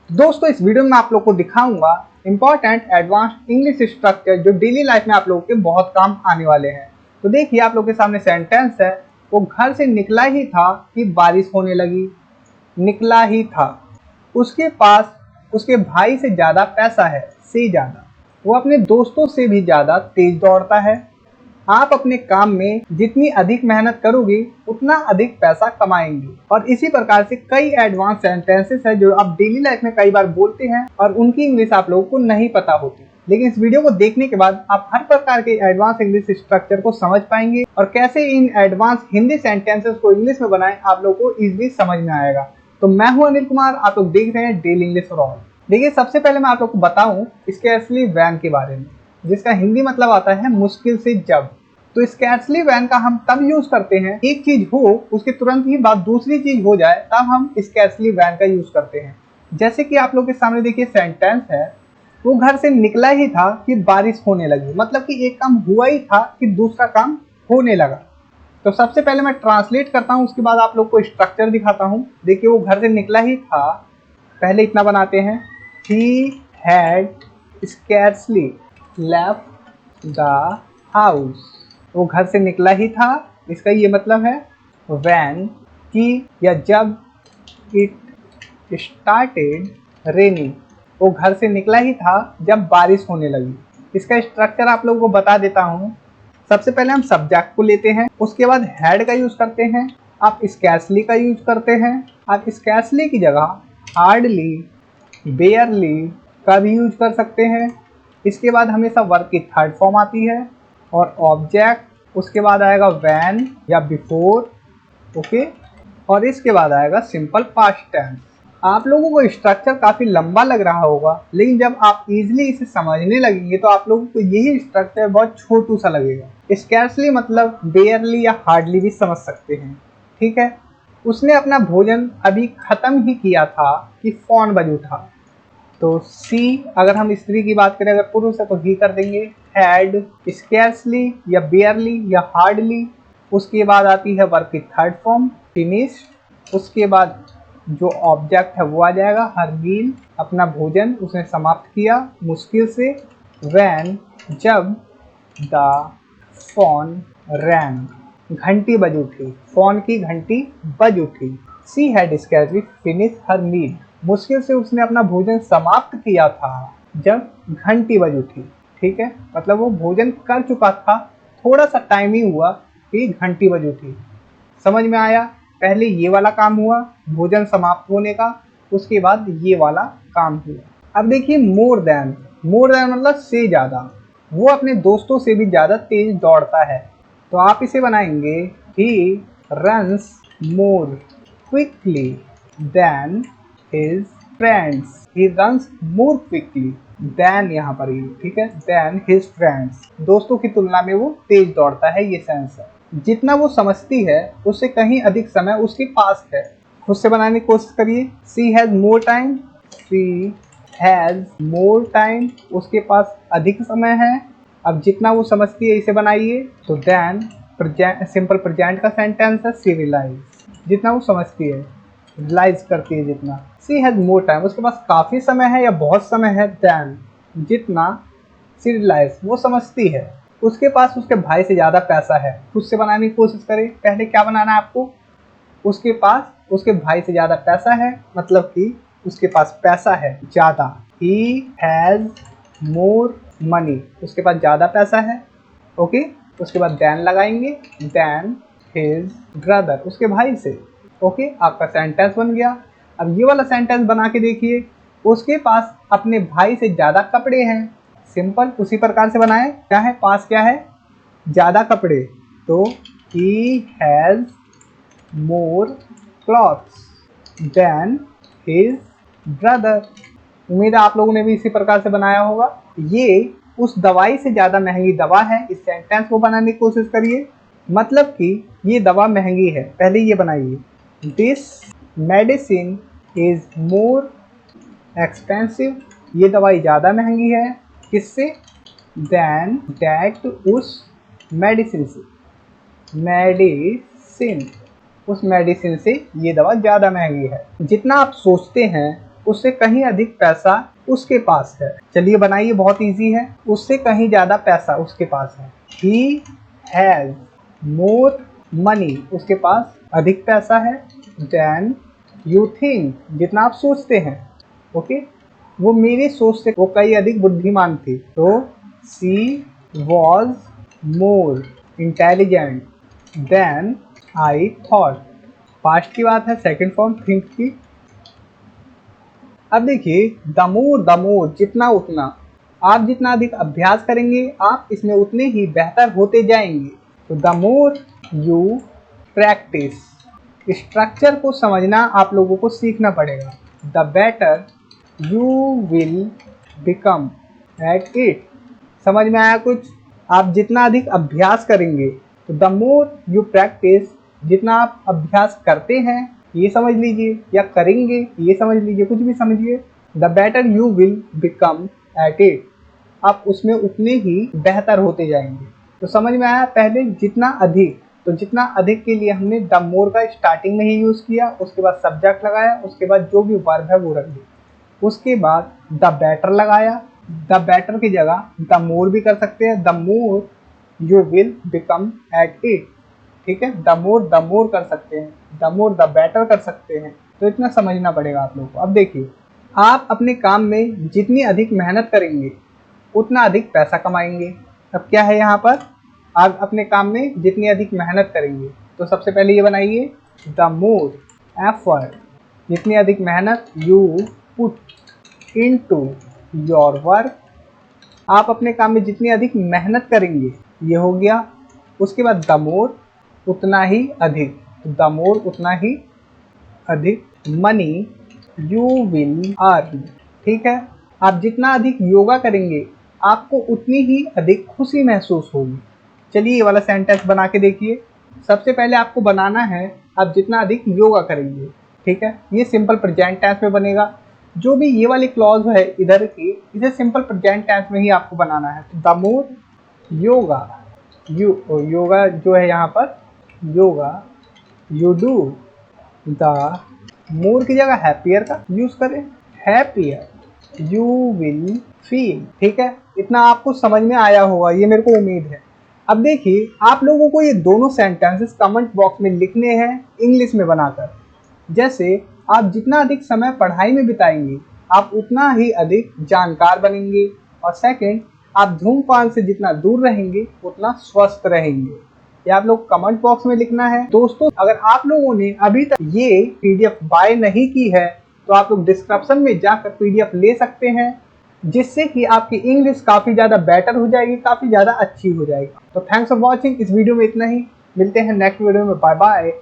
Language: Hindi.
दोस्तों इस वीडियो में मैं आप लोग को दिखाऊंगा इंपॉर्टेंट एडवांस्ड इंग्लिश स्ट्रक्चर जो डेली लाइफ में आप लोगों के बहुत काम आने वाले हैं। तो देखिए आप लोग के सामने सेंटेंस है, वो घर से निकला ही था कि बारिश होने लगी। निकला ही था, उसके पास उसके भाई से ज्यादा पैसा है, से ज्यादा। वो अपने दोस्तों से भी ज्यादा तेज दौड़ता है। आप अपने काम में जितनी अधिक मेहनत करोगे उतना अधिक पैसा कमाएंगे। और इसी प्रकार से कई एडवांस सेंटेंसेस है जो आप डेली लाइफ में कई बार बोलते हैं और उनकी इंग्लिश आप लोगों को नहीं पता होती, लेकिन इस वीडियो को देखने के बाद आप हर प्रकार के एडवांस इंग्लिश स्ट्रक्चर को समझ पाएंगे और कैसे इन एडवांस हिंदी सेंटेंसेस को इंग्लिश में बनाएं आप लोगों को इजीली समझ में आएगा। तो मैं हूं अनिल कुमार, आप लोग देख रहे हैं डेली इंग्लिश फॉर ऑल। देखिए सबसे पहले मैं आप लोग को बताऊं स्कैर्सली वैन के बारे में, जिसका हिंदी मतलब आता है मुश्किल से जब। तो स्कैर्सली वैन का हम तब यूज करते हैं एक चीज हो उसके तुरंत ही बाद दूसरी चीज हो जाए, तब हम स्कैर्सली वैन का यूज करते हैं। जैसे कि आप लोग के सामने देखिए सेंटेंस है, वो घर से निकला ही था कि बारिश होने लगी। मतलब कि एक काम हुआ ही था कि दूसरा काम होने लगा। तो सबसे पहले मैं ट्रांसलेट करता हूँ, उसके बाद आप लोग को स्ट्रक्चर दिखाता हूँ। देखिए वो घर से निकला ही था, पहले इतना बनाते हैं, he had scarcely left the house। वो घर से निकला ही था, इसका ये मतलब है when कि या जब it started raining। वो घर से निकला ही था जब बारिश होने लगी। इसका स्ट्रक्चर आप लोगों को बता देता हूँ। सबसे पहले हम सब्जेक्ट को लेते हैं, उसके बाद हैड का यूज करते हैं, आप स्कैर्सली का यूज करते हैं। आप स्कैर्सली की जगह हार्डली, बेयरली का भी यूज कर सकते हैं। इसके बाद हमेशा वर्ब की थर्ड फॉर्म आती है और ऑब्जेक्ट, उसके बाद आएगा व्हेन या बिफोर, ओके, और इसके बाद आएगा सिंपल पास्ट टेंस। आप लोगों को स्ट्रक्चर काफी लंबा लग रहा होगा, लेकिन जब आप इजीली इसे समझने लगेंगे तो आप लोगों को यही स्ट्रक्चर बहुत छोटू सा लगेगा। स्कैर्सली मतलब बेयरली या हार्डली भी समझ सकते हैं, ठीक है। उसने अपना भोजन अभी खत्म ही किया था कि फोन बज उठा। तो सी, अगर हम स्त्री की बात करें, अगर पुरुष है तो ही कर देंगे। हैड, स्कैर्सली या बेयरली या हार्डली। उसके बाद आती है वर्ब की थर्ड फॉर्म फिनिश्ड। उसके बाद जो ऑब्जेक्ट है वो आ जाएगा हर मील, अपना भोजन उसने समाप्त किया मुश्किल से। व्हेन, जब। द फोन रैंग, घंटी बज उठी, फोन की घंटी बज उठी। She had scarcely finish her meal, मुश्किल से उसने अपना भोजन समाप्त किया था जब घंटी बज उठी, ठीक है। मतलब वो भोजन कर चुका था, थोड़ा सा टाइम ही हुआ कि घंटी बज उठी। समझ में आया? पहले ये वाला काम हुआ भोजन समाप्त होने का, उसके बाद ये वाला काम हुआ। अब देखिए मोर देन, मोर देन मतलब से ज्यादा। वो अपने दोस्तों से भी ज्यादा तेज दौड़ता है। तो आप इसे बनाएंगे he runs more quickly than his friends। he runs more quickly than, यहाँ पर ही ठीक है, than his friends। दोस्तों की तुलना में वो तेज दौड़ता है, ये सेंस है। जितना वो समझती है उससे कहीं अधिक समय उसके पास है। खुद से बनाने की कोशिश करिए। She has more time, she has more time, उसके पास अधिक समय है। अब जितना वो समझती है इसे बनाइए। तो देन सिंपल प्रेजेंट का सेंटेंस है, सी रियलाइज, जितना वो समझती है, रियलाइज करती है जितना। सी हैज मोर टाइम, उसके पास काफी समय है या बहुत समय है। देन, जितना सी रियलाइज, वो समझती है। उसके पास उसके भाई से ज्यादा पैसा है। खुद से बनाने की कोशिश करें। पहले क्या बनाना है आपको, उसके पास उसके भाई से ज्यादा पैसा है, मतलब कि उसके पास पैसा है ज्यादा। he has more money, उसके पास ज्यादा पैसा है, ओके। उसके बाद देन लगाएंगे, देन his brother, उसके भाई से, ओके। आपका सेंटेंस बन गया। अब ये वाला सेंटेंस बना के देखिए, उसके पास अपने भाई से ज्यादा कपड़े हैं। सिंपल उसी प्रकार से बनाए, क्या है पास, क्या है ज्यादा कपड़े। तो he has more clothes than his brother। उम्मीद है आप लोगों ने भी इसी प्रकार से बनाया होगा। ये उस दवाई से ज्यादा महंगी दवा है। इस सेंटेंस को बनाने की कोशिश करिए, मतलब कि ये दवा महंगी है। पहले ये बनाइए, this medicine is more expensive, ये दवाई ज़्यादा महंगी है किससे, देन दैट, उस मेडिसिन से, मेडिसिन, उस मेडिसिन से ये दवा ज़्यादा महंगी है। जितना आप सोचते हैं उससे कहीं अधिक पैसा उसके पास है। चलिए बनाइए, बहुत इजी है। उससे कहीं ज्यादा पैसा उसके पास है। He has more money, उसके पास अधिक पैसा है। Than you think, जितना आप सोचते हैं। ओके, वो मेरी सोच से वो कई अधिक बुद्धिमान थी। तो she was more intelligent than I thought। Past की बात है, सेकंड फॉर्म थिंक की। अब देखिए द मोर जितना उतना, आप जितना अधिक अभ्यास करेंगे आप इसमें उतने ही बेहतर होते जाएंगे। तो the more you practice, structure को समझना आप लोगों को सीखना पड़ेगा। The better you will become at it. समझ में आया कुछ? आप जितना अधिक अभ्यास करेंगे, तो द मोर यू प्रैक्टिस, जितना आप अभ्यास करते हैं ये समझ लीजिए, या करेंगे ये समझ लीजिए, कुछ भी समझिए। The better you will become at it, आप उसमें उतने ही बेहतर होते जाएंगे। तो समझ में आया? पहले जितना अधिक, तो जितना अधिक के लिए हमने द मोर का स्टार्टिंग में ही यूज किया, उसके बाद सब्जेक्ट लगाया, उसके बाद जो भी वर्ब है वो रख दिया, उसके बाद द बेटर लगाया। द बेटर की जगह द मोर भी कर सकते हैं, the more you will become at it. ठीक है, द मोर कर सकते हैं, द मोर द बेटर कर सकते हैं। तो इतना समझना पड़ेगा आप लोगों को। अब देखिए, आप अपने काम में जितनी अधिक मेहनत करेंगे उतना अधिक पैसा कमाएंगे। अब क्या है यहाँ पर, आप अपने काम में जितनी अधिक मेहनत करेंगे, तो सबसे पहले ये बनाइए द मोर एफर्ट, जितनी अधिक मेहनत you put into your work, आप अपने काम में जितनी अधिक मेहनत करेंगे, ये हो गया। उसके बाद द मोर उतना ही अधिक, द मोर उतना ही अधिक मनी यू विल अर्न। ठीक है, आप जितना अधिक योगा करेंगे आपको उतनी ही अधिक खुशी महसूस होगी। चलिए ये वाला सेंटेंस बना के देखिए। सबसे पहले आपको बनाना है आप जितना अधिक योगा करेंगे। ठीक है, ये सिंपल प्रेजेंट टेंस में बनेगा। जो भी ये वाली क्लॉज है इधर की, इसे सिंपल प्रेजेंट टेंस में ही आपको बनाना है। तो द मोर योगा, योगा जो है यहाँ पर yoga you do, the more की जगह हैप्पियर का यूज करें, हैप्पियर यू विल फील। ठीक है, इतना आपको समझ में आया होगा, ये मेरे को उम्मीद है। अब देखिए, आप लोगों को ये दोनों सेंटेंसेस कमेंट बॉक्स में लिखने हैं इंग्लिश में बनाकर। जैसे आप जितना अधिक समय पढ़ाई में बिताएंगे आप उतना ही अधिक जानकार बनेंगे, और सेकंड, आप धूम्रपान से जितना दूर रहेंगे उतना स्वस्थ रहेंगे। ये आप लोग कमेंट बॉक्स में लिखना है। दोस्तों, अगर आप लोगों ने अभी तक ये पीडीएफ बाय नहीं की है तो आप लोग डिस्क्रिप्शन में जाकर पीडीएफ ले सकते हैं, जिससे कि आपकी इंग्लिश काफ़ी ज़्यादा बेटर हो जाएगी, काफ़ी ज़्यादा अच्छी हो जाएगी। तो थैंक्स फॉर वॉचिंग। इस वीडियो में इतना ही, मिलते हैं नेक्स्ट वीडियो में। Bye bye.